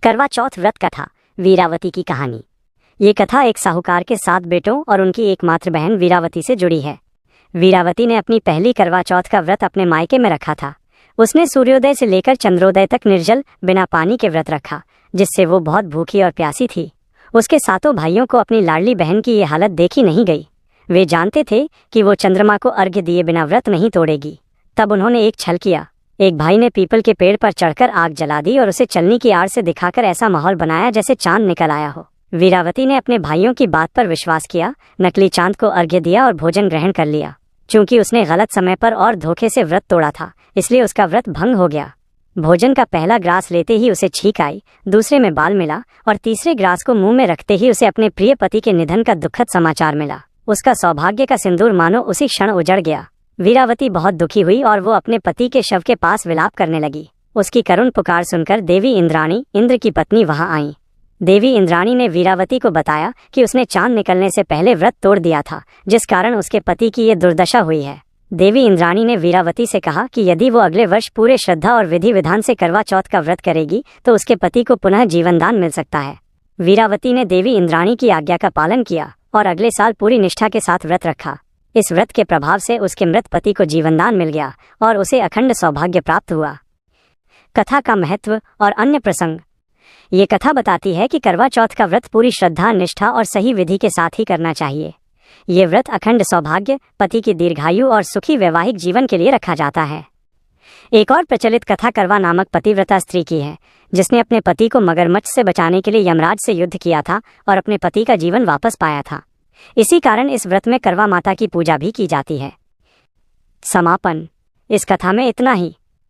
करवा चौथ व्रत कथा वीरावती की कहानी। ये कथा एक साहूकार के 7 बेटों और उनकी एकमात्र बहन वीरावती से जुड़ी है। वीरावती ने अपनी पहली करवा चौथ का व्रत अपने मायके में रखा था। उसने सूर्योदय से लेकर चंद्रोदय तक निर्जल बिना पानी के व्रत रखा, जिससे वो बहुत भूखी और प्यासी थी। उसके 7 भाइयों को अपनी लाडली बहन की ये हालत देखी नहीं गई। वे जानते थे कि वो चंद्रमा को अर्घ्य दिए बिना व्रत नहीं तोड़ेगी। तब उन्होंने एक छल किया। एक भाई ने पीपल के पेड़ पर चढ़कर आग जला दी और उसे चलनी की आड़ से दिखाकर ऐसा माहौल बनाया जैसे चांद निकल आया हो। वीरावती ने अपने भाइयों की बात पर विश्वास किया, नकली चांद को अर्घ्य दिया और भोजन ग्रहण कर लिया। चूंकि उसने गलत समय पर और धोखे से व्रत तोड़ा था, इसलिए उसका व्रत भंग हो गया। भोजन का पहला ग्रास लेते ही उसे छींक आई, दूसरे में बाल मिला और तीसरे ग्रास को मुंह में रखते ही उसे अपने प्रिय पति के निधन का दुखद समाचार मिला। उसका सौभाग्य का सिंदूर मानो उसी क्षण उजड़ गया। वीरावती बहुत दुखी हुई और वो अपने पति के शव के पास विलाप करने लगी। उसकी करुण पुकार सुनकर देवी इंद्राणी, इंद्र की पत्नी, वहां आईं। देवी इंद्राणी ने वीरावती को बताया कि उसने चांद निकलने से पहले व्रत तोड़ दिया था, जिस कारण उसके पति की ये दुर्दशा हुई है। देवी इंद्राणी ने वीरावती से कहा कि यदि वो अगले वर्ष पूरे श्रद्धा और विधि विधान से करवा चौथ का व्रत करेगी तो उसके पति को पुनः जीवनदान मिल सकता है। वीरावती ने देवी इंद्राणी की आज्ञा का पालन किया और अगले साल पूरी निष्ठा के साथ व्रत रखा। इस व्रत के प्रभाव से उसके मृत पति को जीवनदान मिल गया और उसे अखंड सौभाग्य प्राप्त हुआ। कथा का महत्व और अन्य प्रसंग। ये कथा बताती है कि करवा चौथ का व्रत पूरी श्रद्धा, निष्ठा और सही विधि के साथ ही करना चाहिए। ये व्रत अखंड सौभाग्य, पति की दीर्घायु और सुखी वैवाहिक जीवन के लिए रखा जाता है। एक और प्रचलित कथा करवा नामक पतिव्रता स्त्री की है, जिसने अपने पति को मगरमच्छ से बचाने के लिए यमराज से युद्ध किया था और अपने पति का जीवन वापस पाया था। इसी कारण इस व्रत में करवा माता की पूजा भी की जाती है। समापन। इस कथा में इतना ही।